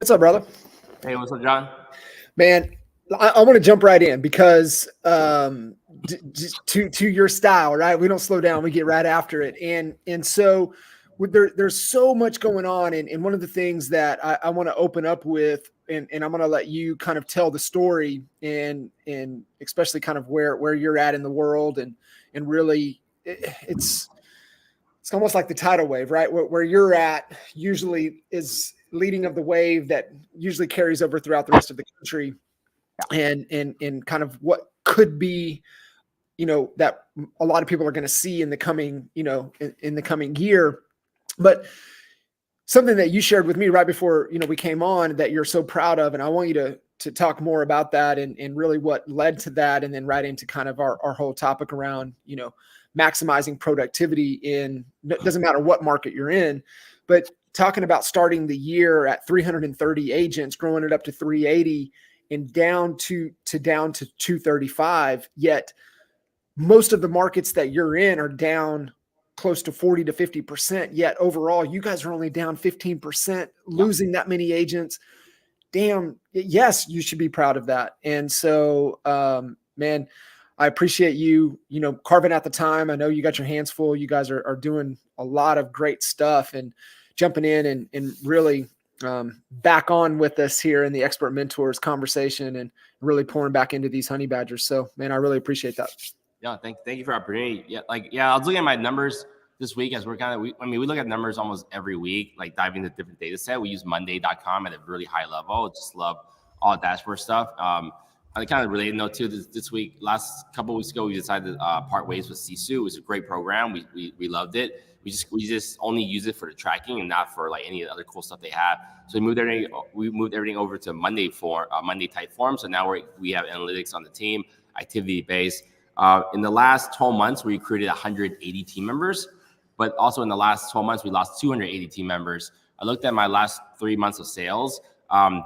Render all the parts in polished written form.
What's up, brother? Hey, what's up, John? Man, I want to jump right in because to your style, right? We don't slow down; we get right after it. And so there's so much going on, and one of the things that I want to open up with, and I'm going to let you kind of tell the story, and especially kind of where you're at in the world, and really it's almost like the tidal wave, right? Where you're at usually is leading of the wave that usually carries over throughout the rest of the country, and kind of what could be, that a lot of people are going to see in the coming, in the coming year. But something that you shared with me right before, we came on, that you're so proud of, and I want you to talk more about that, and really what led to that, and then right into kind of our whole topic around, maximizing productivity in, it doesn't matter what market you're in, but talking about starting the year at 330 agents, growing it up to 380 and down to 235. Yet most of the markets that you're in are down close to 40 to 50%. Yet overall, you guys are only down 15%, losing that many agents. Damn, yes, you should be proud of that. And so, man, I appreciate you, carving out the time. I know you got your hands full. You guys are doing a lot of great stuff and jumping in and really back on with us here in the Expert Mentors conversation, and really pouring back into these honey badgers. So, man, I really appreciate that. Yeah, thank you for the opportunity. I was looking at my numbers this week as we look at numbers almost every week, like diving into different data set. We use Monday.com at a really high level. Just love all dashboard stuff. I kind of related note too, this week, last couple of weeks ago, we decided to part ways with Sisu. It was a great program. We loved it. We just only use it for the tracking and not for like any of the other cool stuff they have. So we moved everything over to Monday type form. So now we have analytics on the team, activity based. In the last 12 months, we recruited 180 team members, but also in the last 12 months, we lost 280 team members. I looked at my last 3 months of sales.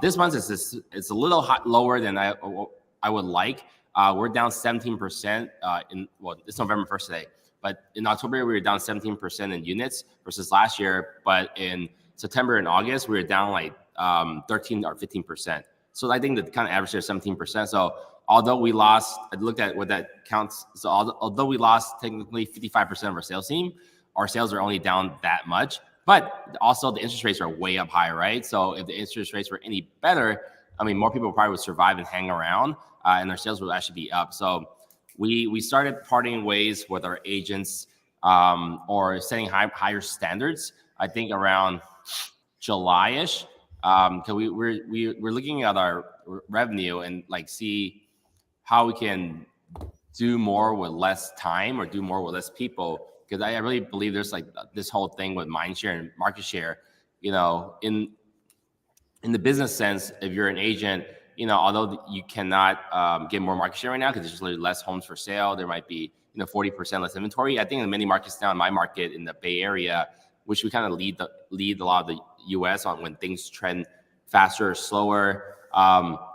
This month it's a little lower than I would like. We're down 17% it's November 1st today, but in October, we were down 17% in units versus last year. But in September and August, we were down like 13 or 15%. So I think the kind of average there is 17%. So although we lost, I looked at what that counts. So although we lost technically 55% of our sales team, our sales are only down that much. But also the interest rates are way up high, right? So if the interest rates were any better, I mean, more people probably would survive and hang around, and our sales would actually be up. So we started parting ways with our agents, or setting higher standards. I think around July-ish, because we're looking at our revenue and like see how we can do more with less time or do more with less people. Because I really believe there's like this whole thing with mind share and market share. In the business sense, if you're an agent, although you cannot get more market share right now because there's just literally less homes for sale, there might be 40% less inventory. I think in many markets now, in my market in the Bay Area, which we kind of lead a lot of the U.S. on when things trend faster or slower,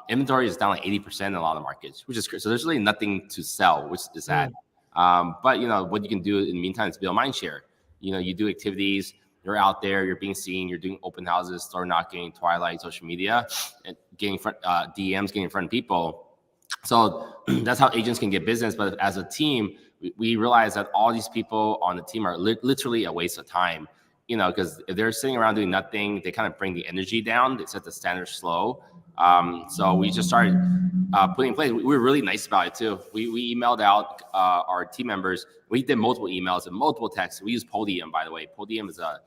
inventory is down like 80% in a lot of markets, which is great. So there's really nothing to sell, which is sad. But what you can do in the meantime is build mind share. You do activities, you're out there, you're being seen, you're doing open houses, door knocking, twilight, social media, and getting DMs, getting in front of people. So that's how agents can get business. But as a team, we realize that all these people on the team are literally a waste of time. Because if they're sitting around doing nothing, they kind of bring the energy down. They set the standards slow. So we just started putting in place. We were really nice about it too. We emailed out our team members. We did multiple emails and multiple texts. We use Podium, by the way. Podium is a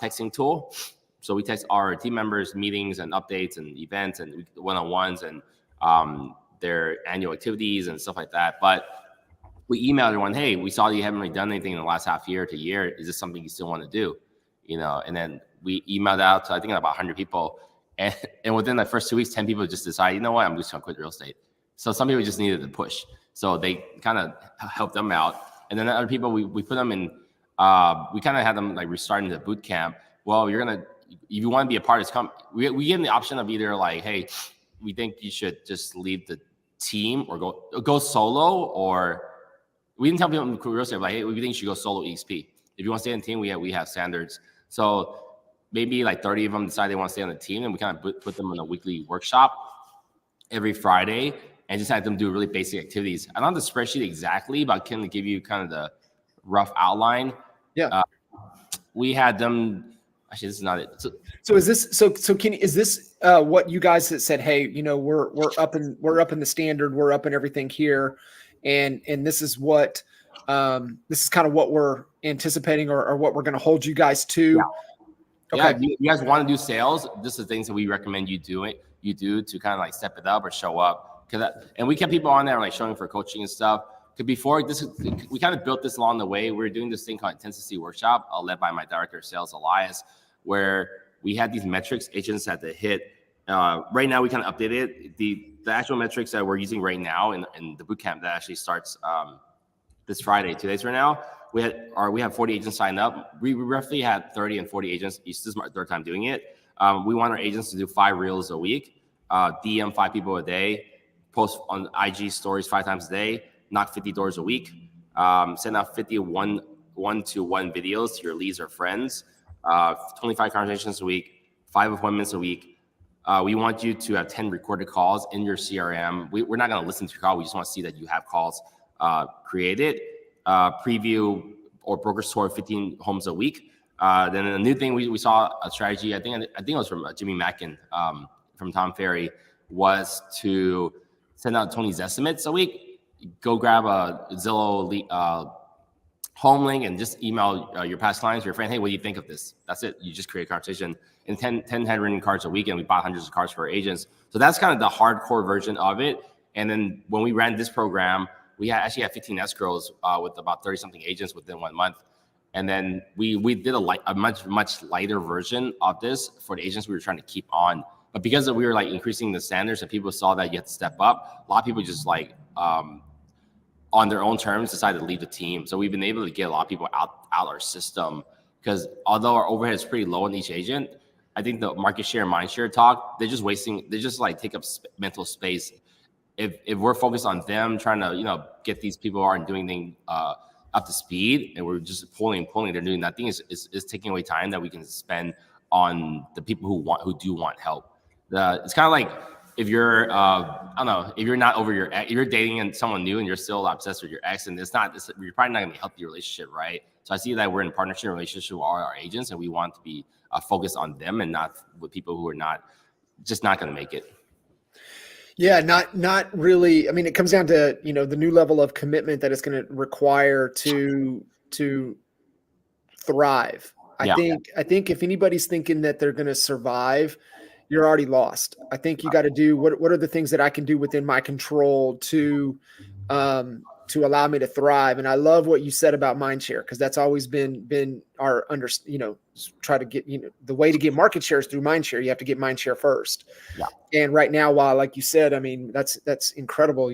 texting tool. So we text our team members meetings and updates and events and one-on-ones and their annual activities and stuff like that. But we emailed everyone, hey, we saw that you haven't really done anything in the last half year to year. Is this something you still want to do? And then we emailed out to, I think, about 100 people. And within the first 2 weeks, 10 people just decided, you know what, I'm just going to quit real estate. So some people just needed to push. So they kind of helped them out. And then other people, we put them in, we kind of had them like restarting the boot camp. Well, if you want to be a part of this company, we give them the option of either like, hey, we think you should just leave the team or go solo, or we didn't tell people in real estate, like, hey, we think you should go solo EXP. If you want to stay in the team, we have standards. So maybe like 30 of them decide they want to stay on the team, and we kind of put them in a weekly workshop every Friday and just had them do really basic activities. I don't have the spreadsheet exactly, but I can give you kind of the rough outline. Yeah. We had them. Actually, this is not it. So is this is this what you guys said? Hey, we're up in the standard, we're up in everything here, and this is what this is kind of what we're anticipating or what we're going to hold you guys to. Yeah. Okay. Yeah, if you guys want to do sales, this is things that we recommend you do to kind of like step it up or show up. And we kept people on there like showing for coaching and stuff. Because before we kind of built this along the way. We were doing this thing called Intensity Workshop, led by my director of sales, Elias, where we had these metrics agents had to hit. Right now, we kind of updated the actual metrics that we're using right now in the bootcamp that actually starts this Friday, 2 days from now. We have 40 agents signed up. We roughly had 30 and 40 agents. This is my third time doing it. We want our agents to do 5 reels a week, DM 5 people a day, post on IG stories 5 times a day, knock 50 doors a week, send out 50 one-to-one videos to your leads or friends, 25 conversations a week, 5 appointments a week. We want you to have 10 recorded calls in your CRM. We're not going to listen to your call. We just want to see that you have calls created. Preview or broker tour 15 homes a week. Then a new thing we saw a strategy. I think it was from Jimmy Mackin from Tom Ferry, was to send out Tony's estimates a week. Go grab a Zillow home link and just email your past clients, your friend. Hey, what do you think of this? That's it. You just create a conversation. And 10 handwritten cards a week, and we bought hundreds of cards for our agents. So that's kind of the hardcore version of it. And then when we ran this program, we actually had 15 escrows with about 30-something agents within 1 month. And then we did a much lighter version of this for the agents we were trying to keep on. But because we were like increasing the standards and people saw that you had to step up, a lot of people just like on their own terms decided to leave the team. So we've been able to get a lot of people out our system, because although our overhead is pretty low in each agent, I think the market share and mind share talk, they just like take up mental space. If we're focused on them trying to, get these people who aren't doing anything up to speed, and we're just pulling, they're doing nothing, is taking away time that we can spend on the people who do want help. It's kind of like if you're, I don't know, if you're not over your ex, if you're dating someone new and you're still obsessed with your ex, and you're probably not going to be a healthy relationship, right? So I see that we're in a partnership relationship with all our agents, and we want to be focused on them and not with people who are not going to make it. Yeah, not really. I mean, it comes down to, the new level of commitment that it's going to require to thrive. I think if anybody's thinking that they're going to survive, you're already lost. I think you got to do what are the things that I can do within my control to allow me to thrive. And I love what you said about mindshare, because that's always been our try to get, the way to get market shares through mindshare. You have to get mindshare first. Yeah. And right now, while, like you said, I mean, that's incredible.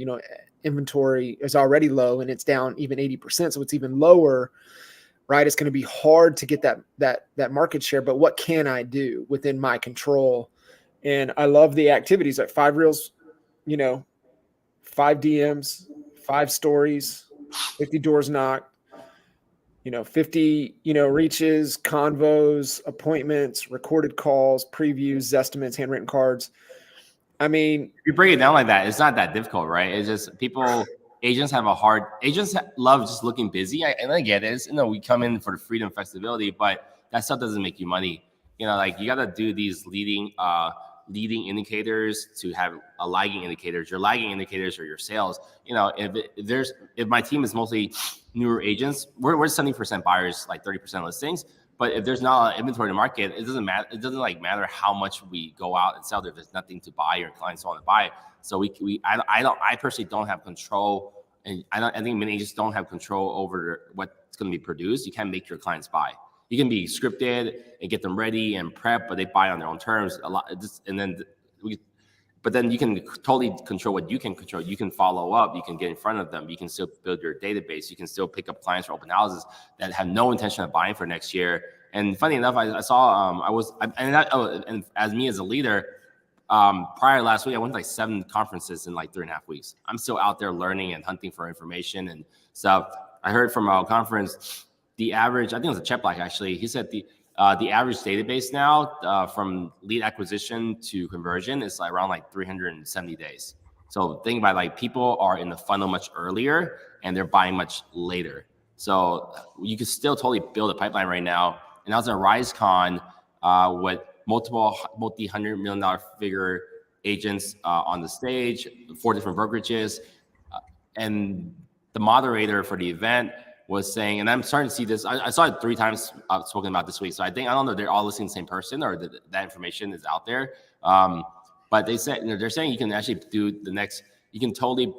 Inventory is already low and it's down even 80%. So it's even lower, right? It's going to be hard to get that market share, but what can I do within my control? And I love the activities like 5 reels, 5 DMs, 5 stories, 50 doors knocked, 50, reaches, convos, appointments, recorded calls, previews, estimates, handwritten cards. I mean, if you break it down like that, it's not that difficult, right? It's just agents love just looking busy. And I get it. We come in for the freedom, flexibility, but that stuff doesn't make you money. Like you got to do these leading indicators to have a lagging indicators. Your lagging indicators are your sales. If my team is mostly newer agents, we're 70% buyers, like 30% listings. But if there's not an inventory in the market, it doesn't matter. It doesn't matter how much we go out and sell. There's nothing to buy or clients don't want to buy. So I personally don't have control, and I think many agents don't have control over what's going to be produced. You can't make your clients buy. You can be scripted and get them ready and prep, but they buy on their own terms a lot. But then you can totally control what you can control. You can follow up. You can get in front of them. You can still build your database. You can still pick up clients for open houses that have no intention of buying for next year. And funny enough, I saw and as me as a leader, prior last week, I went to like 7 conferences in like 3.5 weeks. I'm still out there learning and hunting for information and stuff. I heard from our conference, the average, I think it was a Chet Black actually. He said The average database now from lead acquisition to conversion is like around like 370 days. So think about like people are in the funnel much earlier and they're buying much later. So you can still totally build a pipeline right now. And I was at RiseCon with multiple multi-$100 million figure agents on the stage, 4 different brokerages. And the moderator for the event was saying, and I'm starting to see this, I saw it 3 times spoken about this week. So I don't know if they're all listening to the same person or that information is out there. But they said, they're saying you can actually do you can totally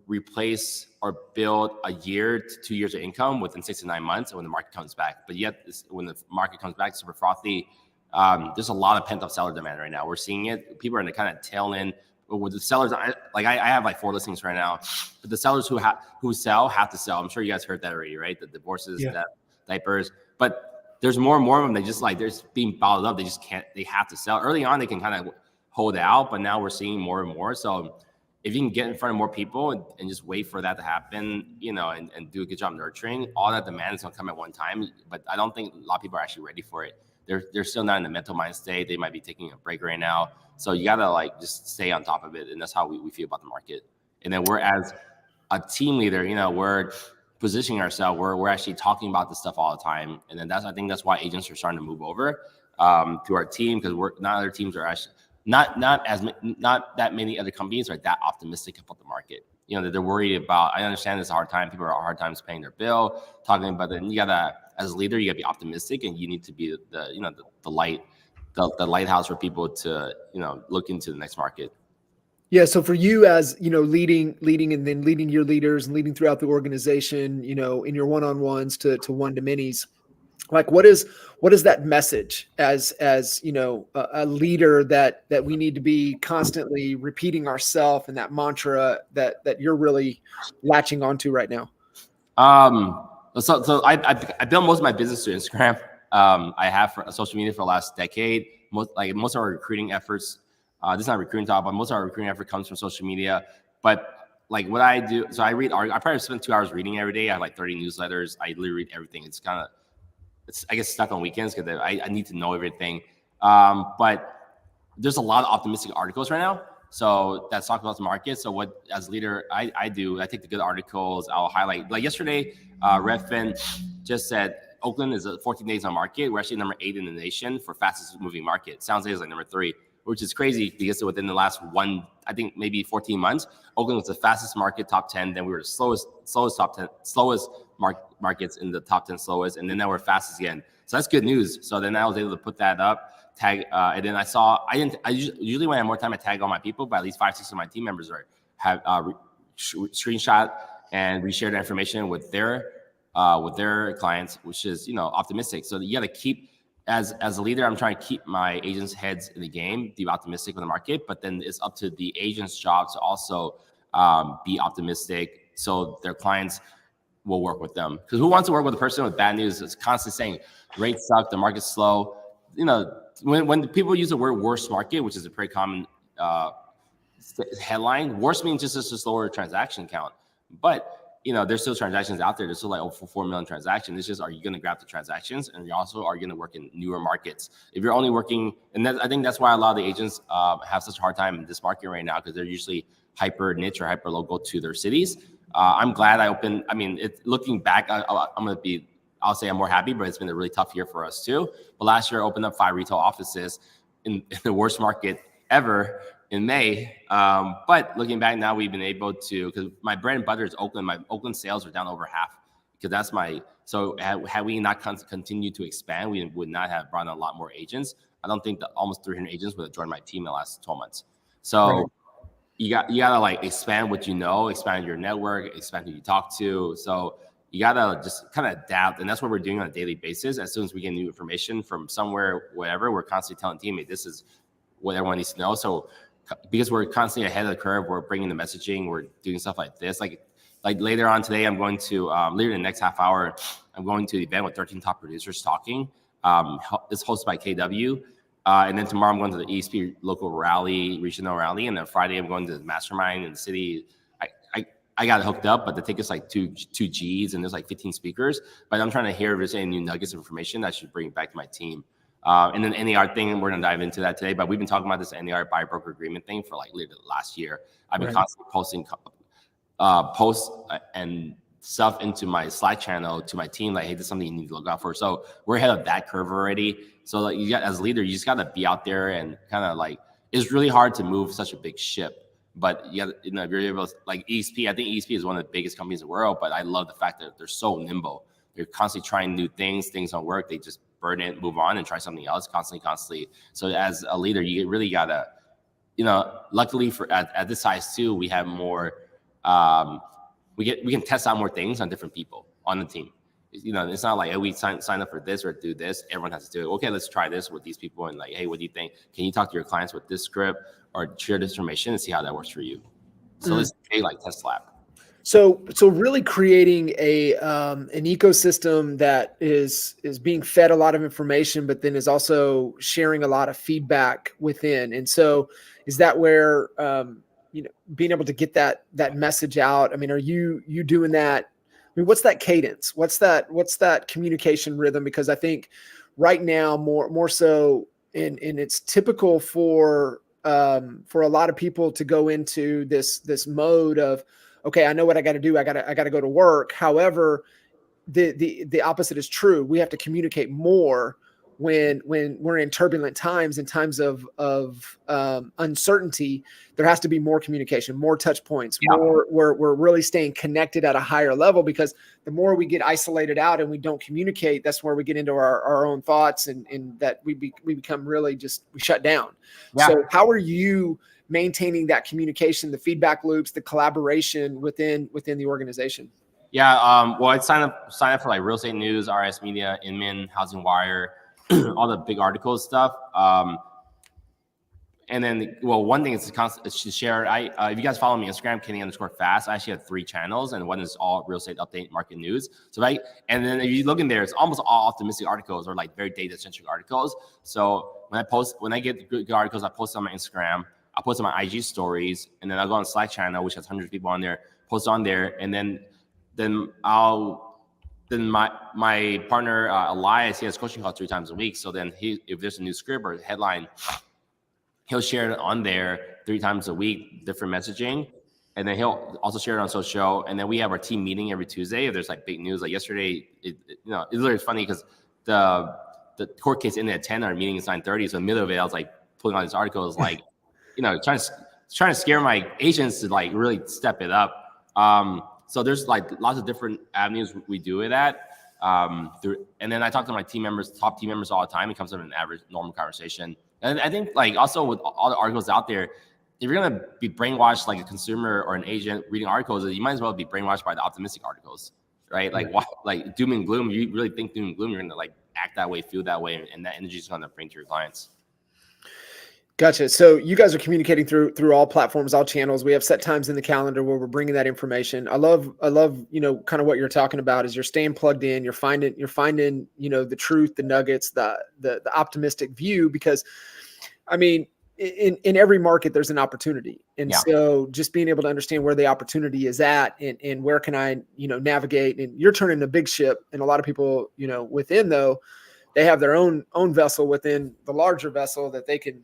replace or build a year to 2 years of income within 6 to 9 months when the market comes back. But yet when the market comes back super frothy, there's a lot of pent up seller demand right now. We're seeing it. People are in the kind of tail end. With the sellers, I have like 4 listings right now, but the sellers who sell have to sell. I'm sure you guys heard that already, right? The divorces, the diapers, but there's more and more of them. They just like, they're being bottled up. They have to sell. Early on, they can kind of hold out, but now we're seeing more and more. So if you can get in front of more people and just wait for that to happen, and do a good job nurturing, all that demand is going to come at one time. But I don't think a lot of people are actually ready for it. They're still not in the mental mind state. They might be taking a break right now. So you got to like just stay on top of it. And that's how we feel about the market. And then we're, as a team leader, we're positioning ourselves. We're actually talking about this stuff all the time. And then I think that's why agents are starting to move over to our team, because not other teams are actually not that many other companies are that optimistic about the market. They're worried about, I understand it's a hard time. People are hard times paying their bill, talking about it. And you gotta, as a leader, you gotta be optimistic, and you need to be the lighthouse for people to, look into the next market. Yeah. So for you, as leading and then leading your leaders and leading throughout the organization, in your one-on-ones to one-to-manys, like what is that message as a leader that we need to be constantly repeating ourselves, and that mantra that you're really latching onto right now? So I built most of my business through Instagram. I have for social media for the last decade. Most of our recruiting efforts, this is not recruiting talk, but most of our recruiting effort comes from social media. But like what I do, so I probably spend 2 hours reading every day. I have like 30 newsletters. I literally read everything. It's I get stuck on weekends because I need to know everything. But there's a lot of optimistic articles right now. So that's talking about the market. So what, as a leader, I do, I take the good articles. I'll highlight, like yesterday, Redfin just said Oakland is 14 days on market. We're actually number 8 in the nation for fastest moving market. Sounds like it's like number 3, which is crazy because within the last I think maybe 14 months, Oakland was the fastest market, top 10. Then we were the slowest top 10, slowest markets in the top 10 slowest. And then now we're fastest again. So that's good news. So then I was able to put that up, tag, and then I usually when I have more time, I tag all my people, but at least 5-6 of my team members have screenshot and reshare the information with their clients, which is, optimistic. So you got to keep, as a leader, I'm trying to keep my agents' heads in the game, be optimistic with the market, but then it's up to the agent's job to also be optimistic so their clients will work with them. Because who wants to work with a person with bad news that's constantly saying rates suck, the market's slow? When people use the word worst market, which is a pretty common headline, worst means just a slower transaction count. But there's still transactions out there. There's still like over 4 million transactions. It's just, are you going to grab the transactions? And you also are going to work in newer markets. If you're only working, and I think that's why a lot of the agents have such a hard time in this market right now, because they're usually hyper niche or hyper local to their cities. I'm glad I opened. I mean, looking back, I'll say I'm more happy, but it's been a really tough year for us too. But last year I opened up 5 retail offices in the worst market ever in May. But looking back now, we've been able to, because my bread and butter is Oakland. My Oakland sales are down over half, because that's so had we not continued to expand, we would not have brought in a lot more agents. I don't think that almost 300 agents would have joined my team in the last 12 months. So right. You gotta like expand what you know, expand your network, expand who you talk to. So you gotta just kind of adapt, and that's what we're doing on a daily basis. As soon as we get new information from somewhere, whatever, we're constantly telling teammates, this is what everyone needs to know. So because we're constantly ahead of the curve, we're bringing the messaging, we're doing stuff like this. Like later on today, I'm going to, later in the next half hour, I'm going to the event with 13 top producers talking. It's hosted by KW. And then tomorrow I'm going to the EXP local rally, regional rally. And then Friday I'm going to the mastermind in the city. I got hooked up, but the ticket's like two G's and there's like 15 speakers. But I'm trying to hear if there's any new nuggets of information that I should bring back to my team. And then NAR thing, we're gonna dive into that today. But we've been talking about this NAR buyer broker agreement thing for like literally last year. I've been constantly posting posts and stuff into my Slack channel to my team, like, hey, this is something you need to look out for. So we're ahead of that curve already. So like, you got, as a leader, you just got to be out there and kind of like, it's really hard to move such a big ship. But you got, you know, if you're able to, like EXP, I think EXP is one of the biggest companies in the world, but I love the fact that they're so nimble. They're constantly trying new things. Things don't work, they just burn it, move on, and try something else constantly. So as a leader, you really gotta, you know, luckily for at this size too, we have more. We can test out more things on different people on the team. You know, it's not like, hey, we sign up for this or do this. Everyone has to do it. Okay, let's try this with these people and like, hey, what do you think? Can you talk to your clients with this script or share this information and see how that works for you? So let's create like test lab. So really creating an ecosystem that is being fed a lot of information, but then is also sharing a lot of feedback within. And so is that where you know, being able to get that message out? I mean, are you doing that? I mean, what's that cadence? What's that communication rhythm? Because I think right now more so, and it's typical for a lot of people to go into this mode of, okay, I know what I got to do. I got to go to work. However, the opposite is true. We have to communicate more when we're in turbulent times, in times of uncertainty. There has to be more communication, more touch points, more we're really staying connected at a higher level, because the more we get isolated out and we don't communicate, that's where we get into our own thoughts and that we become really we shut down. So how are you maintaining that communication, the feedback loops, the collaboration within the organization? Well, I'd sign up for like Real Estate News, RS Media, Inman, Housing Wire, all the big articles stuff. And then, well, one thing is to share. If you guys follow me on Instagram, Kenny_Fast, I actually have 3 channels, and one is all real estate update market news. So and then if you look in there, it's almost all optimistic articles or like very data centric articles. So when I get good articles, I post on my Instagram, I post on my IG stories, and then I'll go on Slack channel, which has hundreds of people on there, post on there, and then my partner Elias, he has coaching calls 3 times a week. So then if there's a new script or headline, he'll share it on there 3 times a week, different messaging, and then he'll also share it on social. And then we have our team meeting every Tuesday. If there's like big news, like yesterday, it's literally funny because the court case ended at 10. Our meeting is 9:30. So in the middle of it, I was like pulling on these articles, like trying to scare my agents to like really step it up. So there's like lots of different avenues we do it at. And then I talk to my top team members all the time. It comes up in an average normal conversation. And I think like also with all the articles out there, if you're going to be brainwashed like a consumer or an agent reading articles, you might as well be brainwashed by the optimistic articles, right? Like like doom and gloom. You really think doom and gloom, you're going to like act that way, feel that way, and that energy is going to bring to your clients. Gotcha. So you guys are communicating through all platforms, all channels. We have set times in the calendar where we're bringing that information. I love, kind of what you're talking about is you're staying plugged in. You're finding, the truth, the nuggets, the optimistic view, because I mean, in every market, there's an opportunity. And so just being able to understand where the opportunity is at and where can I, navigate, and you're turning a big ship. And a lot of people, within though, they have their own vessel within the larger vessel that they can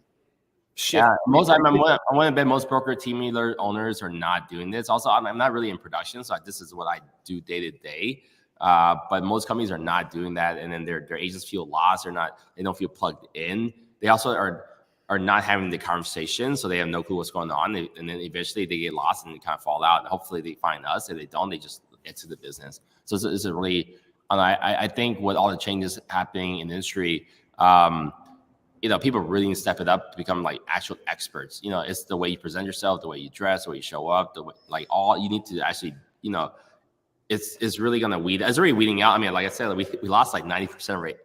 shift. I want to bet most broker team leader owners are not doing this. Also, I'm not really in production, so this is what I do day to day. But most companies are not doing that, and then their agents feel lost. They don't feel plugged in. They also are not having the conversation, so they have no clue what's going on. And then eventually they get lost and they kind of fall out. And hopefully they find us. If they don't, they just exit the business. So it's a really, I think with all the changes happening in the industry, people really need to step it up to become like actual experts. It's the way you present yourself, the way you dress, the way you show up, all you need to actually, it's really going to weed. It's already weeding out. I mean, like I said, we lost like 90% rate.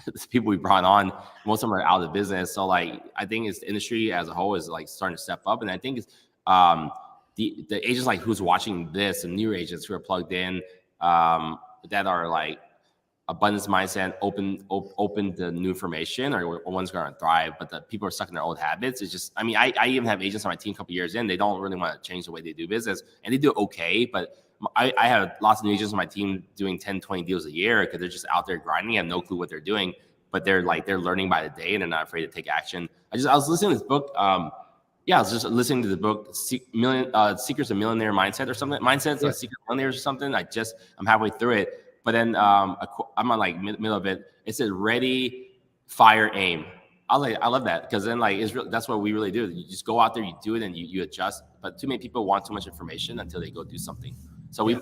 The people we brought on, most of them are out of the business. So like, I think it's the industry as a whole is like starting to step up. And I think it's the agents like who's watching this, and new agents who are plugged in, that are like, abundance mindset, open to new information, or one's going to thrive. But the people are stuck in their old habits. It's just, I mean, I even have agents on my team a couple years in, they don't really want to change the way they do business, and they do okay. But I have lots of new agents on my team doing 10, 20 deals a year because they're just out there grinding, have no clue what they're doing, but they're learning by the day and they're not afraid to take action. I was listening to this book. I was just listening to the book, Secrets of Millionaire Mindset or something. Mindsets of Secret Millionaires or something. I'm halfway through it. But then I'm on like middle of it. It said ready, fire, aim. I love that because then that's what we really do. You just go out there, you do it, and you adjust. But too many people want too much information until they go do something. So you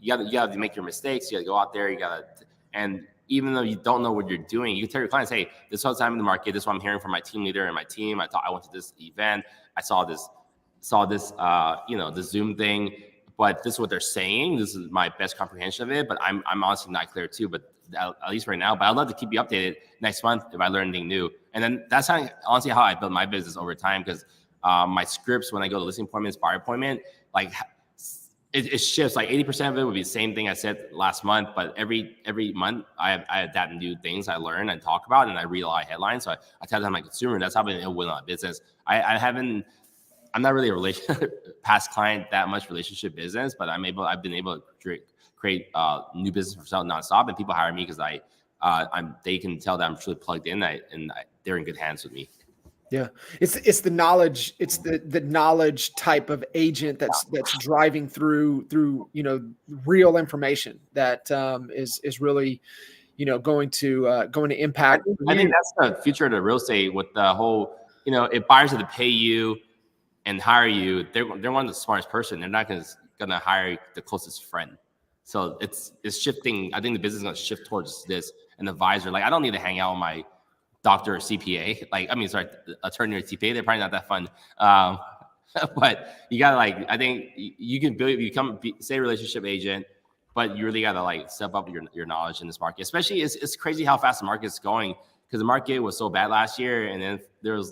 got to make your mistakes. You got to go out there. And even though you don't know what you're doing, you can tell your clients, hey, this is what I'm in the market. This is what I'm hearing from my team leader and my team. I went to this event. I saw this, the Zoom thing. But this is what they're saying. This is my best comprehension of it. But I'm honestly not clear too. But at least right now. But I'd love to keep you updated next month if I learn anything new. And then that's honestly how I built my business over time. Because my scripts when I go to listing appointments, buyer appointment, it shifts. Like 80% of it would be the same thing I said last month. But every month I adapt and do things I learn and talk about, and I read a lot of headlines. So I tell them my consumer. And that's how I've been able to win my business. I'm not really a past client that much relationship business, but I've been able to create new business for selling nonstop, and people hire me because they can tell that I'm truly plugged in, and they're in good hands with me. Yeah, it's the knowledge, it's the knowledge type of agent that's driving through real information that is really going to impact. I think that's the future of the real estate with the whole if buyers are to pay you and hire you, they're one of the smartest person. They're not gonna hire the closest friend. So it's shifting. I think the business is gonna shift towards this. An advisor, I don't need to hang out with my doctor or CPA. Attorney or CPA. They're probably not that fun. But you gotta I think you can say a relationship agent, but you really gotta step up your knowledge in this market. Especially it's crazy how fast the market's going because the market was so bad last year, and then there was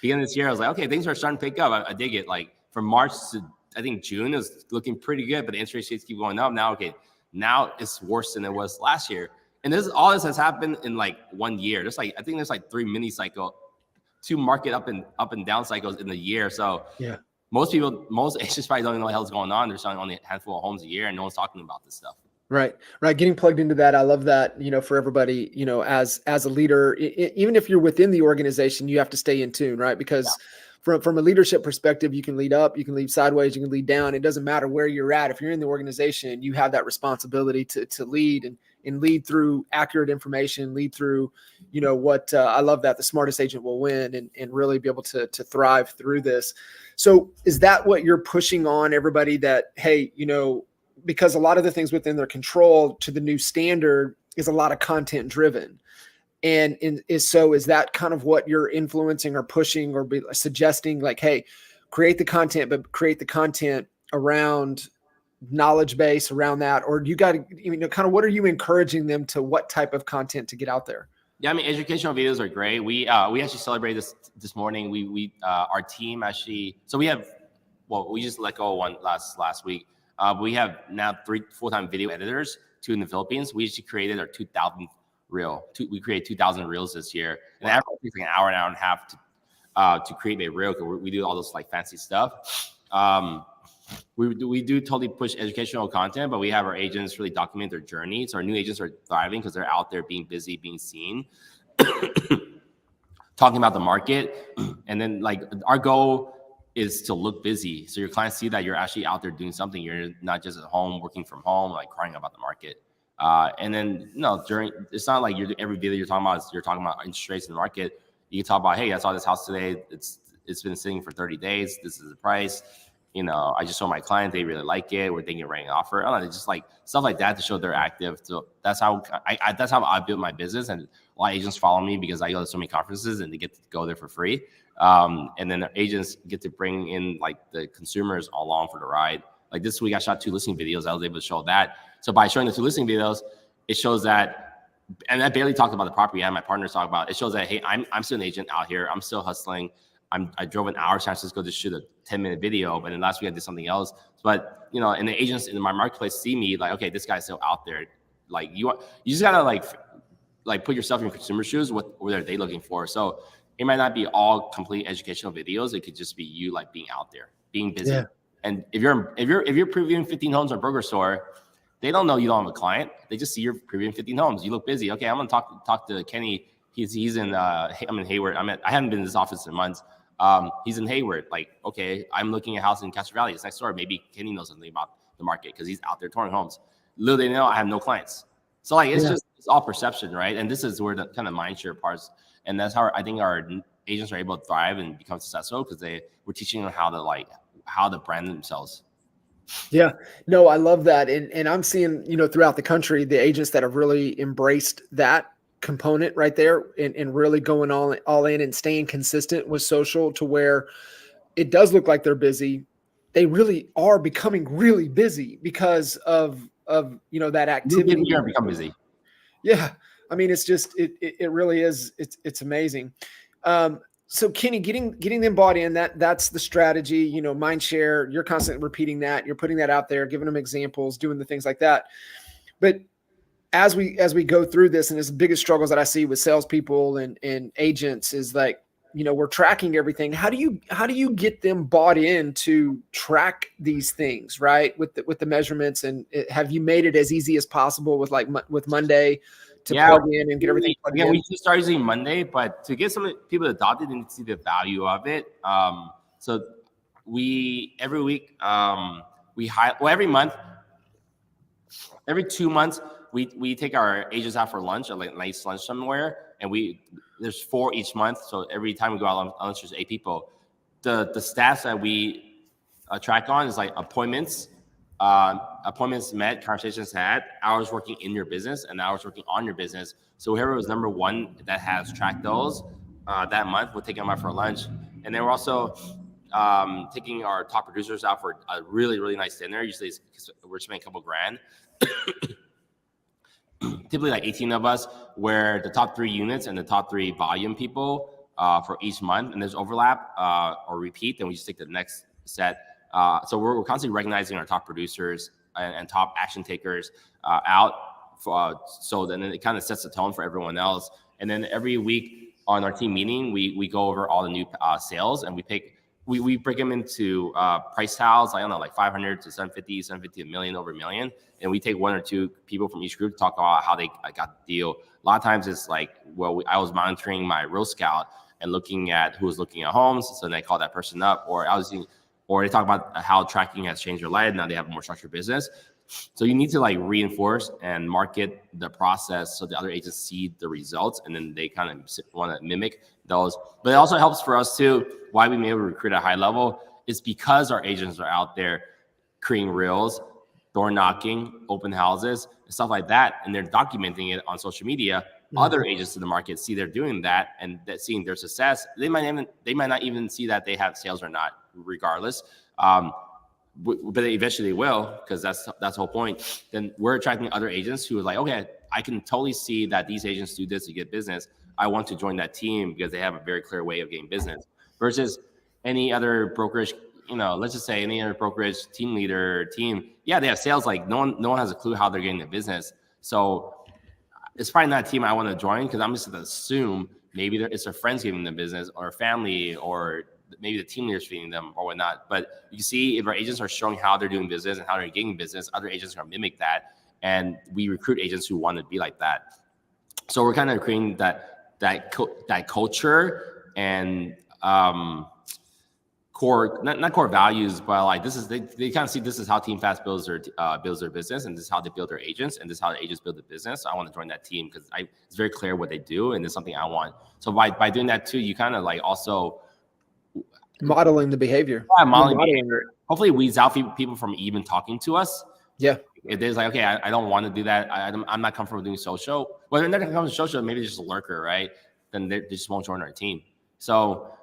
beginning of this year, I was like, okay, things are starting to pick up. I dig it. From March to I think June is looking pretty good, but the interest rates keep going up. Now it's worse than it was last year. And all this has happened in 1 year. I think there's 3 mini cycle, 2 market up and down cycles in the year. So yeah, most agents probably don't even know what the hell's going on. They're selling only a handful of homes a year, and no one's talking about this stuff. Right. Getting plugged into that. I love that, for everybody, as a leader, even if you're within the organization, you have to stay in tune, right? Because from a leadership perspective, you can lead up, you can lead sideways, you can lead down. It doesn't matter where you're at. If you're in the organization, you have that responsibility to lead and lead through accurate information, lead through, what I love that the smartest agent will win and really be able to thrive through this. So is that what you're pushing on everybody that, hey, because a lot of the things within their control to the new standard is a lot of content driven. And is that kind of what you're influencing or pushing or suggesting, hey, create the content, but create the content around knowledge base around that? Or you got to, kind of what are you encouraging them to, what type of content to get out there? Yeah, I mean, educational videos are great. We actually celebrated this morning. We our team actually, so we just let go of one last week. We have now 3 full-time video editors, 2 in the Philippines. We actually created our 2,000th reel. We created 2,000 reels this year. And that takes an hour and a half to create a reel because we do all this fancy stuff. We do totally push educational content, but we have our agents really document their journey. So our new agents are thriving because they're out there being busy, being seen, talking about the market. And then our goal is to look busy. So your clients see that you're actually out there doing something. You're not just at home, working from home, crying about the market. And then, it's not like every video you're talking about interest rates in the market. You can talk about, hey, I saw this house today. It's been sitting for 30 days. This is the price. I just showed my client, they really like it. We're thinking of writing an offer. I don't know, just stuff like that to show they're active. So that's how I built my business. And a lot of agents follow me because I go to so many conferences and they get to go there for free. And then the agents get to bring in the consumers along for the ride. This week I shot 2 listing videos. I was able to show that. So by showing the 2 listing videos, it shows that, and I barely talked about the property. I had my partners talk about it. It shows that, hey, I'm still an agent out here. I'm still hustling. I drove an hour to San Francisco to shoot a 10-minute video, but then last week I did something else. But, and the agents in my marketplace see me okay, this guy's still out there. like you just gotta like put yourself in consumer shoes. What are they looking for? So it might not be all complete educational videos. It could just be you like being out there, being busy. Yeah. And if you're previewing 15 homes on Broker Store, they don't know you don't have a client. They just see you're previewing 15 homes. You look busy. Okay, I'm gonna talk to Kenny. He's in I'm in Hayward. I haven't been in this office in months. He's in Hayward. Like, okay, I'm looking at a house in Castro Valley. It's next door. Maybe Kenny knows something about the market because he's out there touring homes. Little they know, I have no clients. So like it's all perception, right? And this is where the kind of mind share parts, and that's how I think our agents are able to thrive and become successful because we're teaching them how to brand themselves. Yeah, no, I love that. And I'm seeing, throughout the country, the agents that have really embraced that component right there and really going all in and staying consistent with social to where it does look like they're busy. They really are becoming really busy because of that activity. You're gonna become busy. Yeah. I mean, it's just, it really is. It's amazing. So Kenny, getting them bought in, that's the strategy, mind share, you're constantly repeating that, you're putting that out there, giving them examples, doing the things like that. But as we go through this, and it's the biggest struggles that I see with salespeople and agents is like, we're tracking everything. How do you get them bought in to track these things, right? With the measurements, and have you made it as easy as possible with Monday to plug in and get everything plugged in? We just started using Monday, but to get some people adopted, they need to see the value of it. So every week, every month, every 2 months, we take our agents out for lunch, a nice lunch somewhere, and there's 4 each month. So every time we go out on lunch, there's 8 people. The stats that we track on is like appointments met, conversations had, hours working in your business, and hours working on your business. So whoever was number one that has tracked those that month, we'll take them out for lunch. And then we're also taking our top producers out for a really, really nice dinner. Usually we're spending a couple grand. Typically like 18 of us, where the top 3 units and the top 3 volume people for each month, and there's overlap or repeat, then we just take the next set. So we're constantly recognizing our top producers and top action takers out. So then it kind of sets the tone for everyone else. And then every week on our team meeting, we go over all the new sales, and we break them into price tiles. I don't know, like 500 to 750, a million, over a million. And we take 1 or 2 people from each group to talk about how they got the deal. A lot of times it's like, I was monitoring my Real Scout and looking at who was looking at homes. So then I call that person up, or they talk about how tracking has changed their life. Now they have a more structured business. So you need to like reinforce and market the process so the other agents see the results, and then they kind of want to mimic those. But it also helps for us too. Why we may be able to recruit at a high level is because our agents are out there creating reels, door knocking, open houses, and stuff like that, and they're documenting it on social media. Mm-hmm. Other agents in the market see they're doing that, and that seeing their success. They might not even see that they have sales or not, regardless. But eventually they will, because that's the whole point. Then we're attracting other agents who are like, okay, I can totally see that these agents do this to get business. I want to join that team because they have a very clear way of getting business. Versus any other brokerage, let's just say any other brokerage team leader team. Yeah, they have sales. Like no one has a clue how they're getting the business. So it's probably not a team I want to join, because I'm just going to assume maybe it's their friends giving them business, or family, or maybe the team leader's feeding them or whatnot. But you see, if our agents are showing how they're doing business and how they're getting business, other agents are going to mimic that. And we recruit agents who want to be like that. So we're kind of creating that culture and core, not core values, but like they kind of see this is how Team Fast builds their business, and this is how they build their agents, and this is how the agents build the business. So I want to join that team because it's very clear what they do, and it's something I want. So by doing that too, you kind of like also modeling the behavior. Yeah, modeling behavior. Hopefully weeds out people from even talking to us. Yeah. If there's like, okay, I don't want to do that. I'm not comfortable doing social. Well, they're not going to come to social. Maybe they're just a lurker, right? Then they just won't join our team. So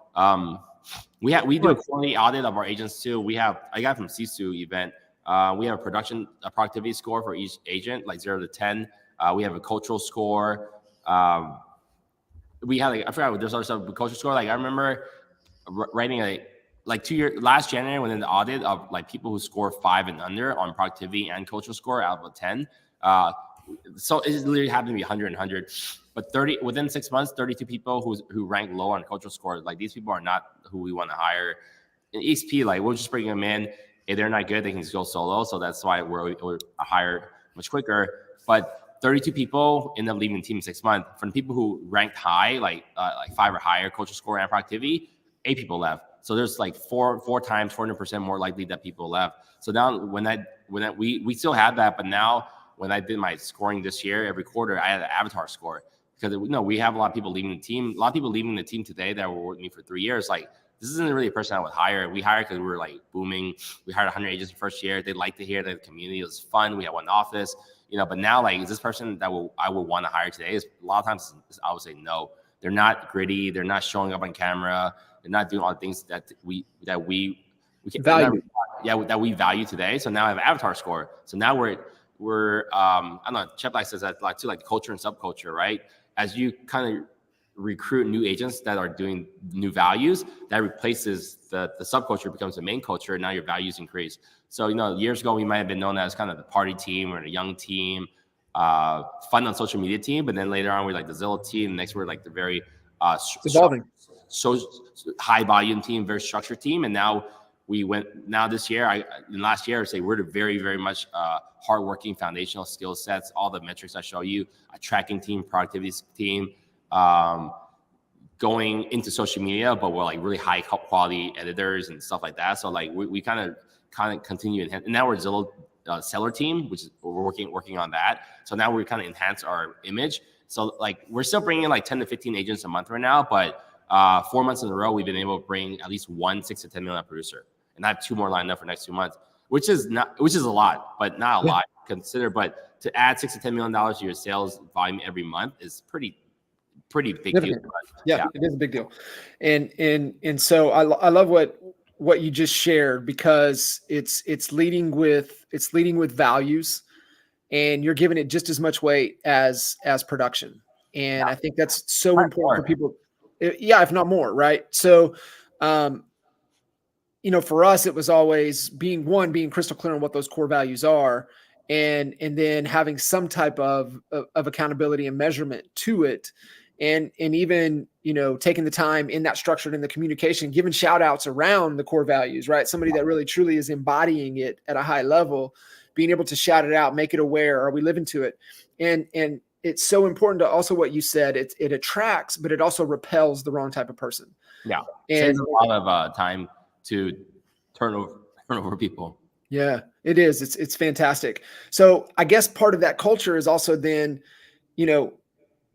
we do a quality audit of our agents too. I got from Sisu event. We have a productivity score for each agent, like 0 to 10. We have a cultural score. We had I forgot what there's also a cultural score. Like I remember writing last January when in the audit of like people who score 5 and under on productivity and cultural score out of a 10. So it literally happened to be 100, but within 6 months, 32 people who rank low on cultural score. Like these people are not who we want to hire. In EXP, like we'll just bring them in. If they're not good, they can just go solo. So that's why we're hired much quicker. But 32 people end up leaving the team in 6 months. From the people who ranked high, like 5 or higher cultural score and productivity, 8 people left. So there's like four times 400% more likely that people left. So now we still have that, but now when I did my scoring this year, every quarter I had an avatar score because we have a lot of people leaving the team. A lot of people leaving the team today that were with me for 3 years. Like this isn't really a person I would hire. We hired because we were like booming. We hired 100 agents the first year. They liked to hear that the community was fun. We had one office, but now like is this person that I would want to hire today? Is a lot of times I would say no. They're not gritty. They're not showing up on camera. They're not doing all the things that we can value. That we value today. So now I have an avatar score. So now we're I don't know. Chet Black says that like culture and subculture, right? As you kind of recruit new agents that are doing new values, that replaces the subculture, becomes the main culture. And now your values increase. So years ago we might have been known as kind of the party team or the young team, fun on social media team, but then later on we're like the Zillow team. Next we're like the very evolving. So high volume team, very structured team, and now last year I say we're the very, very much hardworking foundational skill sets. All the metrics I show you, a tracking team, productivity team, going into social media, but we're like really high quality editors and stuff like that. So like we kind of continue, and now we're Zillow seller team, which is we're working on that. So now we kind of enhance our image. So like we're still bringing in like 10 to 15 agents a month right now, but 4 months in a row, we've been able to bring at least one $6 to $10 million producer, and I have 2 more lined up for next 2 months, which is a lot, but not a lot to consider. But to add $6 to $10 million to your sales volume every month is pretty big deal. Yeah, it is a big deal, and so I love what you just shared, because it's leading with values, and you're giving it just as much weight as production, and I think that's so important for people. Yeah, if not more, right? So, for us, it was always being crystal clear on what those core values are, and then having some type of accountability and measurement to it, and even taking the time in that structure, in the communication, giving shout outs around the core values, right? Somebody that really truly is embodying it at a high level, being able to shout it out, make it aware, are we living to it? And it's so important to also what you said. It attracts, but it also repels the wrong type of person. Yeah, saves a lot of time to turn over people. Yeah, it is. It's fantastic. So I guess part of that culture is also then,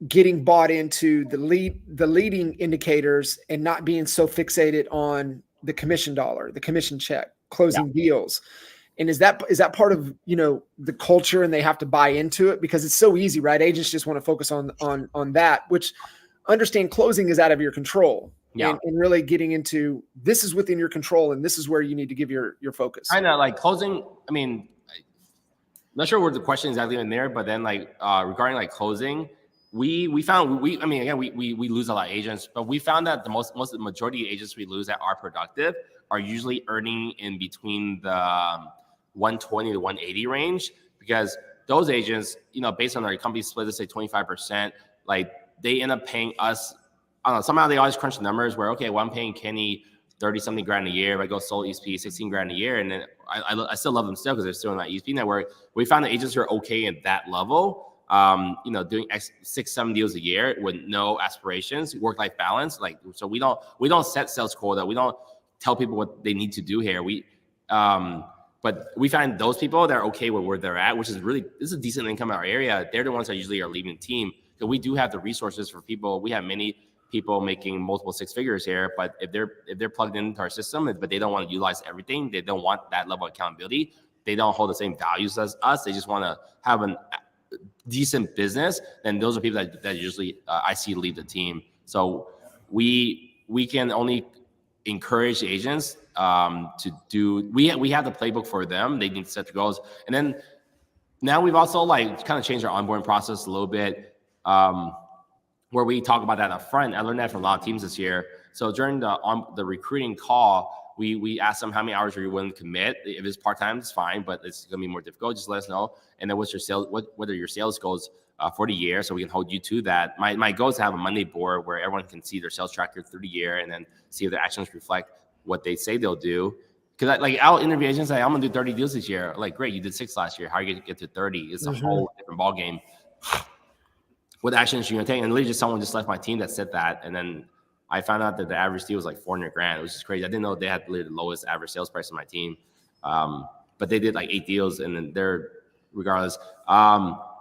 getting bought into the leading indicators and not being so fixated on the commission dollar, the commission check, closing deals. And is that part of, the culture, and they have to buy into it? Because it's so easy, right? Agents just want to focus on that, which understand closing is out of your control. Yeah. And really getting into this is within your control, and this is where you need to give your focus. I know, like closing, I mean, I'm not sure what the question is exactly in there, but then like regarding like closing, we found we lose a lot of agents, but we found that the majority of agents we lose that are productive are usually earning in between the 120 to 180 range, because those agents, based on their company split, let's say 25%, like they end up paying us. I don't know, somehow they always crunch the numbers where, okay, well, I'm paying Kenny 30 something grand a year. If I go solo EXP, 16 grand a year. And then I still love them still because they're still in that EXP network. We found that agents who are okay at that level, doing 6-7 deals a year with no aspirations, work-life balance. Like, so we don't set sales quota. We don't tell people what they need to do here. But we find those people that are okay with where they're at, which is this is a decent income in our area. They're the ones that usually are leaving the team. So we do have the resources for people. We have many people making multiple 6 figures here, but if they're plugged into our system, but they don't want to utilize everything, they don't want that level of accountability, they don't hold the same values as us, they just want to have a decent business, then those are people that usually I see leave the team. So we can only encourage agents to do, we have the playbook for them. They need to set the goals. And then now we've also kind of changed our onboarding process a little bit, where we talk about that up front. I learned that from a lot of teams this year. So during the recruiting call, We ask them how many hours are you willing to commit. If it's part-time, it's fine, but it's going to be more difficult. Just let us know. And then what's your sales, what are your sales goals for the year, so we can hold you to that. My goal is to have a Monday board where everyone can see their sales tracker through the year and then see if their actions reflect what they say they'll do. Because I'll interview agents say, I'm going to do 30 deals this year. Like, great, you did 6 last year. How are you going to get to 30? It's a whole different ballgame. What actions you're going to take? And literally just someone just left my team that said that. And then I found out that the average deal was like $400,000. It was just crazy. I didn't know they had literally the lowest average sales price on my team. But they did like 8 deals, and then they're regardless.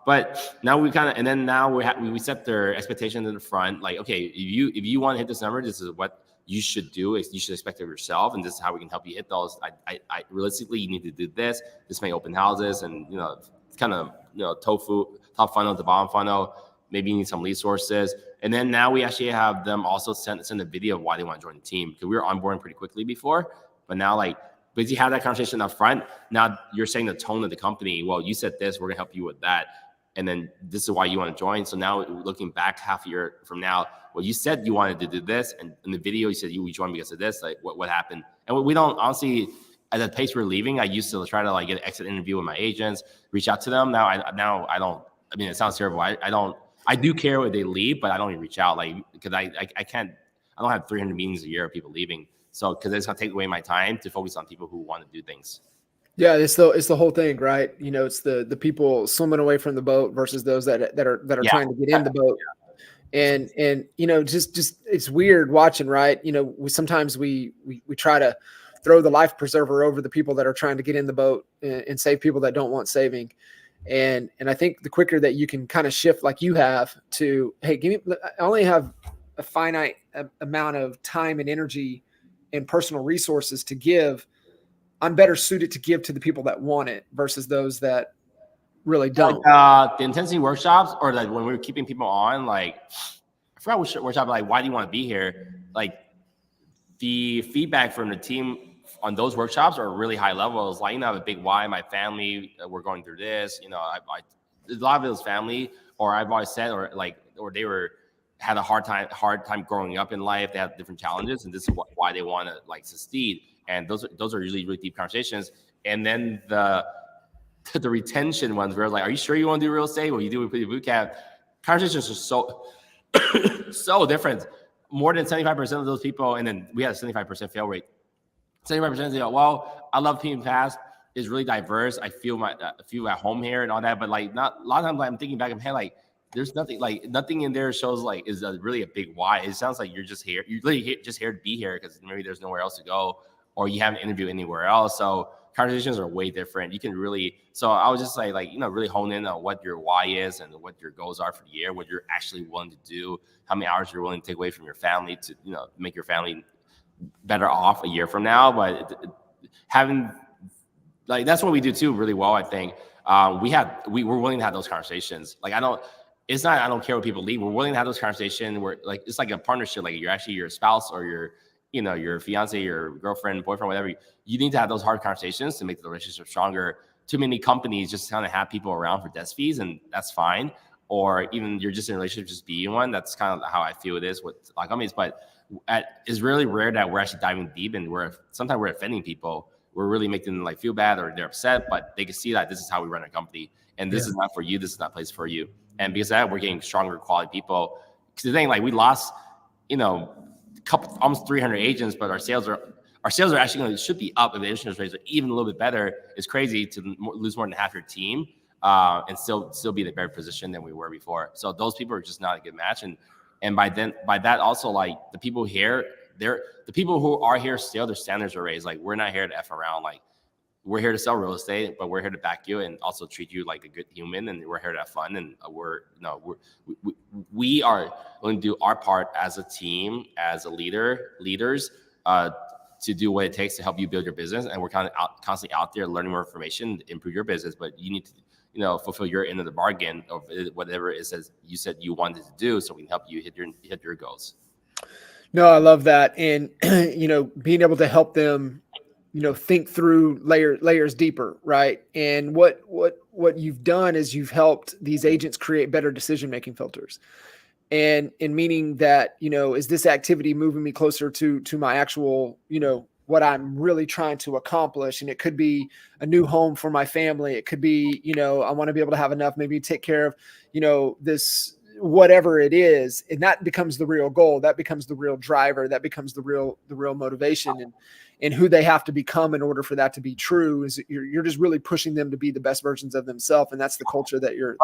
But now we kind of, and then now we set their expectations in the front. Like, okay, if you want to hit this number, this is what you should do. You should expect it of yourself, and this is how we can help you hit those. I realistically, you need to do this. This may open houses, and it's kind of top funnel to bottom funnel. Maybe you need some lead sources, and then now we actually have them also send a video of why they want to join the team, because we were onboarding pretty quickly before, but now because you have that conversation up front, now you're saying the tone of the company. Well, you said this, we're gonna help you with that. And then this is why you want to join. So now looking back half a year from now, well, you said you wanted to do this, and in the video you said you joined because of this. Like, what happened? And we don't, honestly, at the pace we're leaving, I used to try to get an exit interview with my agents, reach out to them. Now I don't. I mean, it sounds terrible. I do care when they leave, but I don't even reach out, because I don't have 300 meetings a year of people leaving. So because it's gonna take away my time to focus on people who want to do things. Yeah, it's the whole thing, right? It's the people swimming away from the boat versus those that are trying to get in the boat. And just it's weird watching, right? Sometimes we try to throw the life preserver over the people that are trying to get in the boat and save people that don't want saving. And I think the quicker that you can kind of shift like you have to, hey, I only have a finite amount of time and energy and personal resources to give. I'm better suited to give to the people that want it versus those that really don't. The intensity workshops, or when we were keeping people on, I forgot which workshop, why do you want to be here? The feedback from the team on those workshops are really high levels. I have a big why, my family, we're going through this. A lot of it was family, or I've always said, or they had a hard time growing up in life. They have different challenges, and this is why they want to succeed. And those are usually really deep conversations. And then the retention ones where are you sure you want to do real estate? Well, you do with boot camp. Conversations are so different. More than 75% of those people, and then we had a 75% fail rate. 75% say, well, I love Team Pass. It's really diverse. I feel at home here and all that. But not a lot of times I'm thinking back in my head, there's nothing nothing in there shows is really a big why. It sounds like you're just here. You're really just here to be here because maybe there's nowhere else to go, or you haven't interviewed anywhere else. So conversations are way different. You can really, so I would just say really hone in on what your why is and what your goals are for the year, what you're actually willing to do, how many hours you're willing to take away from your family to, make your family better off a year from now. But having that's what we do too really well. I think we're willing to have those conversations. I don't care what people leave. We're willing to have those conversations where it's like a partnership. You're actually your spouse or your fiance, your girlfriend, boyfriend, whatever. You need to have those hard conversations to make the relationship stronger. Too many companies just kind of have people around for desk fees, and that's fine. Or even you're just in a relationship, just be in one. That's kind of how I feel it is with companies. But it's really rare that we're actually diving deep, and sometimes we're offending people. We're really making them feel bad or they're upset, but they can see that this is how we run a company, and this is not for you. This is not a place for you. And because of that, we're getting stronger quality people. Because the thing, we lost, almost 300 agents, but our sales are actually should be up if the interest rates are even a little bit better. It's crazy to lose more than half your team and still be in a better position than we were before. So those people are just not a good match. And by that also, the people here, the people who are here still, their standards are raised. We're not here to F around. We're here to sell real estate, but we're here to back you and also treat you like a good human. And we're here to have fun. And we are going to do our part as a team, as leaders, to do what it takes to help you build your business. And we're constantly out there learning more information to improve your business. But you need to, fulfill your end of the bargain of whatever it is you said you wanted to do, so we can help you hit your goals. No, I love that. And, being able to help them, think through layers deeper. Right. And what you've done is you've helped these agents create better decision-making filters. And meaning that, is this activity moving me closer to my actual, what I'm really trying to accomplish. And it could be a new home for my family. It could be, I want to be able to have enough, maybe take care of, this, whatever it is. And that becomes the real goal. That becomes the real driver. That becomes the real motivation. And who they have to become in order for that to be true is you're just really pushing them to be the best versions of themselves. And that's the culture that you're.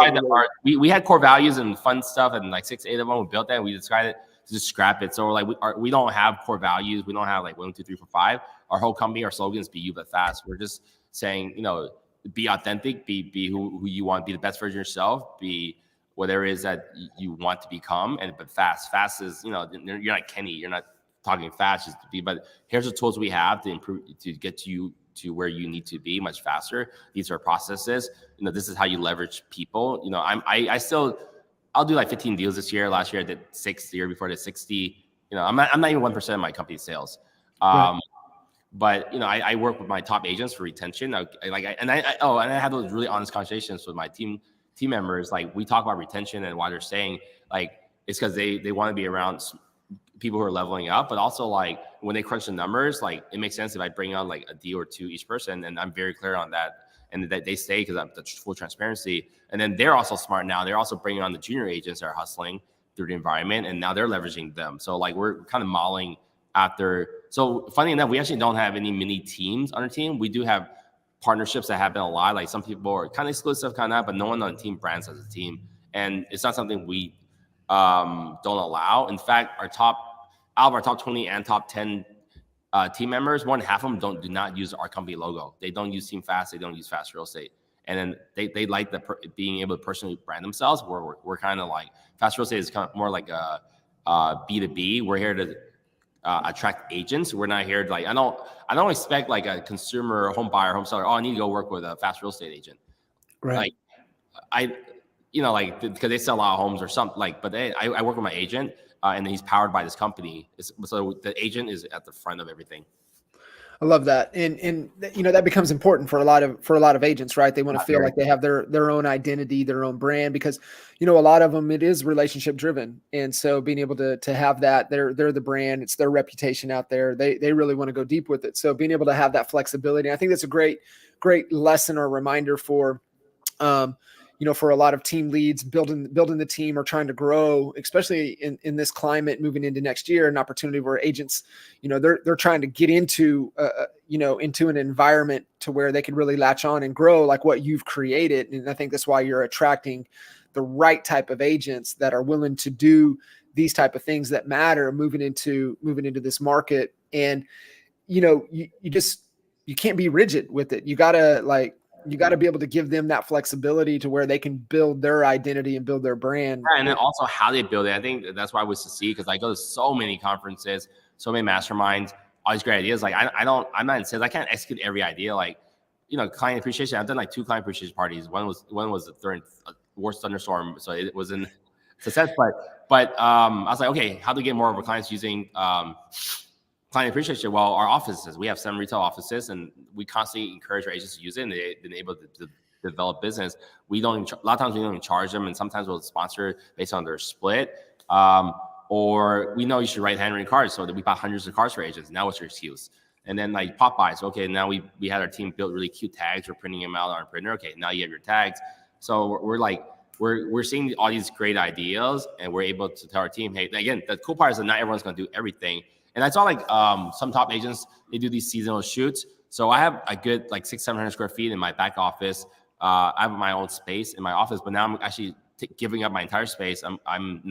We had core values and fun stuff, and like 6, 8 of them. We built that. And we decided to just scrap it. So we're like, we don't have core values. We don't have like 1, 2, 3, 4, 5. Our whole company, our slogan is "Be you but fast." We're just saying, be authentic, be who you want, be the best version of yourself, be whatever it is that you want to become, but fast. Fast is, you're not Kenny. You're not talking fast just to be, but here's the tools we have to improve, to get you to where you need to be much faster. These are processes. This is how you leverage people. I'll do like 15 deals this year. Last year I did 6. The year before I did 60. I'm not even 1% of my company's sales. Right. But I work with my top agents for retention. I had those really honest conversations with my team members. Like, we talk about retention and why they're staying. Like, it's because they want to be around people who are leveling up, but also like when they crunch the numbers, like it makes sense if I bring on like a deal or 2 each person, and I'm very clear on that, and that they stay because I'm the full transparency. And then they're also smart now. They're also bringing on the junior agents that are hustling through the environment, and now they're leveraging them. So like we're kind of modeling after. So funny enough, we actually don't have any mini teams on our team. We do have partnerships that happen a lot. Like some people are kind of exclusive, kind of, but no one on the team brands as a team, and it's not something we don't allow. In fact, out of our top 20 and top 10 team members, more than half of them do not use our company logo. They don't use Team Fast. They don't use Fast Real Estate. And then they like being able to personally brand themselves. We're kind of like, Fast Real Estate is kind of more like a B2B. We're here to attract agents. We're not here to like, I don't expect like a consumer, home buyer, home seller, I need to go work with a Fast Real Estate agent. Right. Like, because they sell a lot of homes or something, like, but I work with my agent, and he's powered by this company. So the agent is at the front of everything. I love that. And that becomes important for a lot of agents, right? They want to feel like they have their own identity, their own brand, because, a lot of them, it is relationship driven. And so being able to have that, they're the brand, it's their reputation out there. They really want to go deep with it. So being able to have that flexibility, I think that's a great lesson or reminder for, for a lot of team leads building the team or trying to grow, especially in this climate moving into next year, an opportunity where agents, they're trying to get into an environment to where they can really latch on and grow like what you've created. And I think that's why you're attracting the right type of agents that are willing to do these type of things that matter moving into this market. And, you can't be rigid with it. You gotta be able to give them that flexibility to where they can build their identity and build their brand. Yeah, and then also how they build it. I think that's why I was to see, because I go to so many conferences, so many masterminds, all these great ideas. Like I'm not in sales. I can't execute every idea. Like, client appreciation. I've done like 2 client appreciation parties. One was the worst thunderstorm, so it was in success. But I was like, okay, how to get more of our clients using client appreciation? Well, our offices, we have 7 retail offices, and we constantly encourage our agents to use it, and they've been able to develop business. A lot of times we don't even charge them, and sometimes we'll sponsor based on their split. Or we know you should write handwritten cards, so that we bought hundreds of cards for agents. Now what's your excuse? And then like Popeyes, okay, now we had our team build really cute tags. We're printing them out on our printer. Okay, now you have your tags. So we're seeing all these great ideas, and we're able to tell our team, hey, again, the cool part is that not everyone's going to do everything. And I saw like some top agents, they do these seasonal shoots. So I have a good like 600-700 square feet in my back office. I have my own space in my office, but now I'm actually giving up my entire space. I'm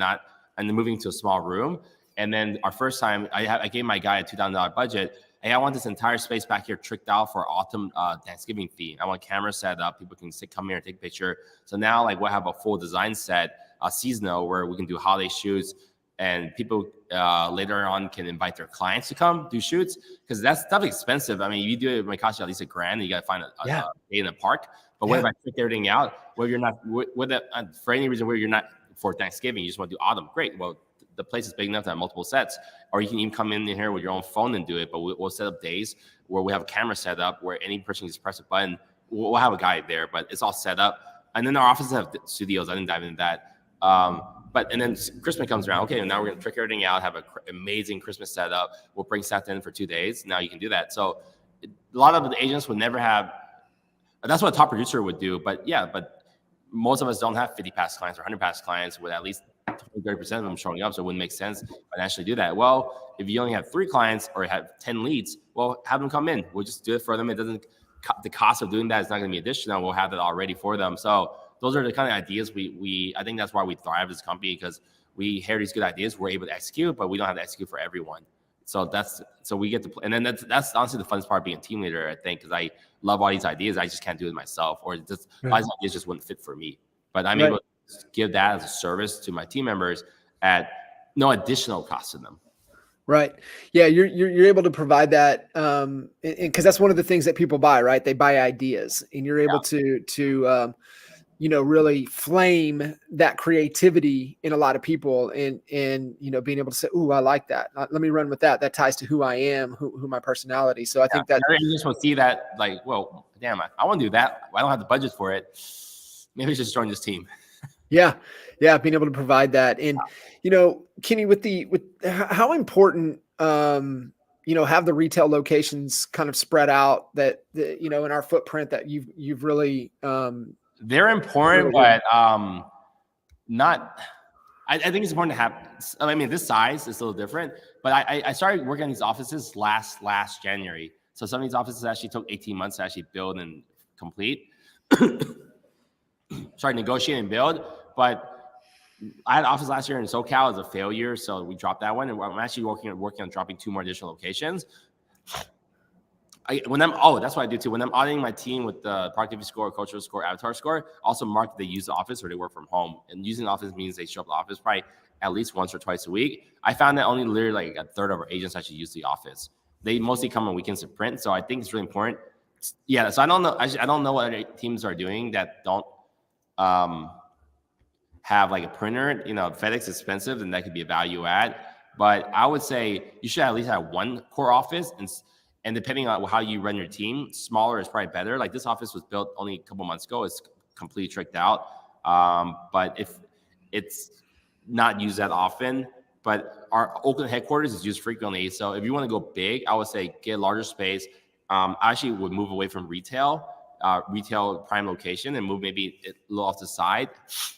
moving to a small room. And then our first time, I gave my guy a $2,000 budget. Hey, I want this entire space back here tricked out for autumn Thanksgiving theme. I want cameras set up. People can come here and take a picture. So now like we'll have a full design set, seasonal, where we can do holiday shoots. And people later on can invite their clients to come do shoots, because that stuff expensive. I mean, you do it, it might cost you at least $1,000. And you got to find a day in the park. But what if I trick everything out? Well, you're not for any reason where you're not for Thanksgiving, you just want to do autumn. Great. Well, the place is big enough to have multiple sets, or you can even come in here with your own phone and do it. But we'll set up days where we have a camera set up where any person can just press a button. We'll have a guy there, but it's all set up. And then our offices have studios. I didn't dive into that. But and then Christmas comes around. Okay, now we're gonna trick everything out, have an amazing Christmas setup. We'll bring staff in for 2 days. Now you can do that. So a lot of the agents would never have. That's what a top producer would do. But yeah, but most of us don't have 50 past clients or 100 past clients with at least 20-30% of them showing up. So it wouldn't make sense financially do that. Well, if you only have 3 clients or have 10 leads, well, have them come in. We'll just do it for them. It doesn't. The cost of doing that is not going to be additional. We'll have it already for them. So those are the kind of ideas I think that's why we thrive as a company, because we hear these good ideas, we're able to execute, but we don't have to execute for everyone. So we get to play. And then that's honestly the funnest part of being a team leader, I think, because I love all these ideas. I just can't do it myself, or just all these ideas just wouldn't fit for me. But I'm able to give that as a service to my team members at no additional cost to them. Right. Yeah. You're able to provide that. Cause that's one of the things that people buy, right? They buy ideas, and you're able to really flame that creativity in a lot of people, and being able to say, "Ooh, I like that. Let me run with that. That ties to who I am, who my personality." So I think that you just will see that, like, well, damn, I want to do that. I don't have the budget for it. Maybe just join this team. Yeah. Being able to provide that. And, Kenny, with how important, have the retail locations kind of spread out that, in our footprint that you've really, they're important, but, not, I think it's important to have, I mean, this size is a little different, but I started working on these offices last January. So some of these offices actually took 18 months to actually build and complete. Sorry, negotiate and build. But I had an office last year in SoCal as a failure, so we dropped that one. And I'm actually working on dropping 2 more additional locations. That's what I do too. When I'm auditing my team with the productivity score, cultural score, avatar score, also mark that they use the office or they work from home. And using the office means they show up to the office probably at least once or twice a week. I found that only literally like a third of our agents actually use the office. They mostly come on weekends to print. So I think it's really important. Yeah. So I don't know. I don't know what other teams are doing that don't have like a printer. FedEx is expensive, and that could be a value add. But I would say you should at least have one core office, and depending on how you run your team, smaller is probably better. Like this office was built only a couple months ago. It's completely tricked out. But if it's not used that often, but our Oakland headquarters is used frequently. So if you want to go big, I would say get a larger space. I actually would move away from retail prime location, and move maybe a little off the side,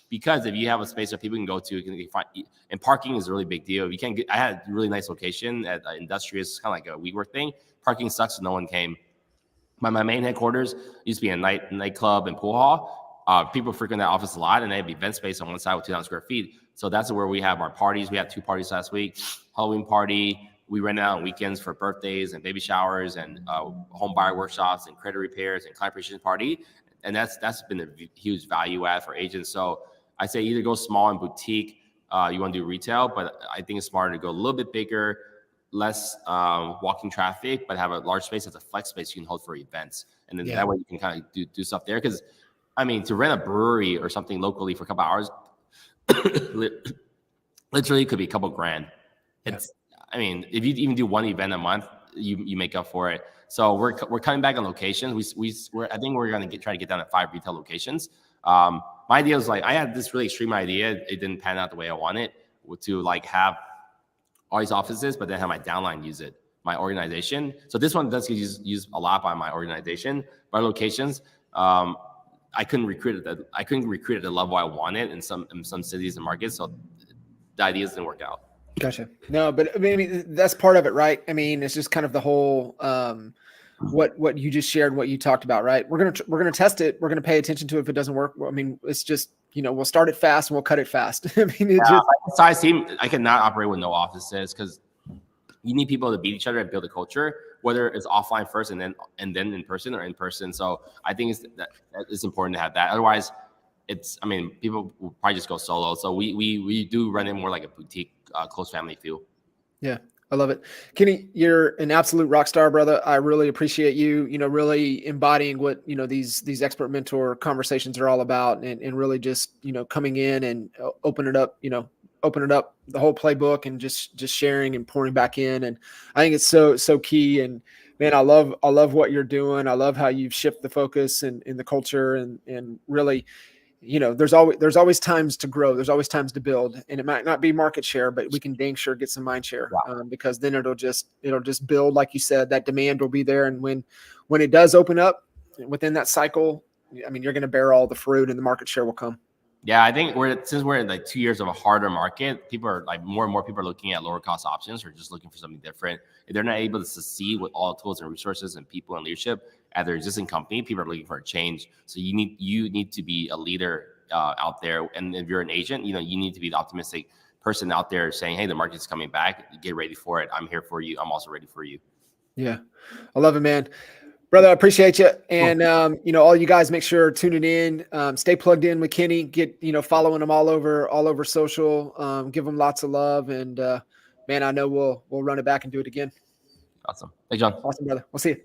because if you have a space that people can go to, you can find, and parking is a really big deal. I had a really nice location at Industrious, kind of like a WeWork thing. Parking sucks, so no one came. My main headquarters used to be a nightclub and pool hall. People frequent that office a lot, and they have event space on one side with 2,000 square feet. So that's where we have our parties. We had 2 parties last week. Halloween party. We rent out on weekends for birthdays and baby showers and home buyer workshops and credit repairs and client appreciation party. And that's been a huge value add for agents. So I say either go small and boutique. You want to do retail, but I think it's smarter to go a little bit bigger, less walking traffic, but have a large space as a flex space you can hold for events. And then that way you can kind of do stuff there. Because, I mean, to rent a brewery or something locally for a couple hours, literally could be a couple grand. I mean, if you even do one event a month, you make up for it. So we're cutting back on locations. I think we're going to try to get down to 5 retail locations. My idea was like, I had this really extreme idea. It didn't pan out the way I wanted, to like have all these offices, but then have my downline use it, my organization. So this one does get used a lot by my organization. By locations, I couldn't recruit at the level I wanted in some cities and markets. So the ideas didn't work out. Gotcha. No, but I mean, that's part of it, right? I mean, it's just kind of the whole, what you just shared, what you talked about, right? We're going to test it. We're going to pay attention to it. If it doesn't work, I mean, it's just, we'll start it fast and we'll cut it fast. I mean, size team, I cannot operate with no offices, because you need people to beat each other and build a culture, whether it's offline first and then in person or in person. So I think it's important to have that. Otherwise, people will probably just go solo. So we do run it more like a boutique, close family feel. Yeah, I love it. Kenny, you're an absolute rock star, brother. I really appreciate you, really embodying what, these expert mentor conversations are all about, and really just, coming in and opening up the whole playbook and just sharing and pouring back in. And I think it's so key. And man, I love what you're doing. I love how you've shifted the focus and the culture and really, there's always times to grow. There's always times to build, and it might not be market share, but we can dang sure get some mind share, because then it'll just build. Like you said, that demand will be there. And when it does open up within that cycle, I mean, you're going to bear all the fruit and the market share will come. Yeah, I think since we're in like 2 years of a harder market, people are like more and more people are looking at lower cost options or just looking for something different. If they're not able to succeed with all the tools and resources and people and leadership at their existing company, people are looking for a change. So you need to be a leader out there. And if you're an agent, you need to be the optimistic person out there saying, hey, the market's coming back. Get ready for it. I'm here for you. I'm also ready for you. Yeah, I love it, man. Brother, I appreciate you. And, all you guys, make sure tuning in, stay plugged in with Kenny, get, following him all over social, give him lots of love. And, man, I know we'll run it back and do it again. Awesome. Thanks, John. Awesome, brother. We'll see you.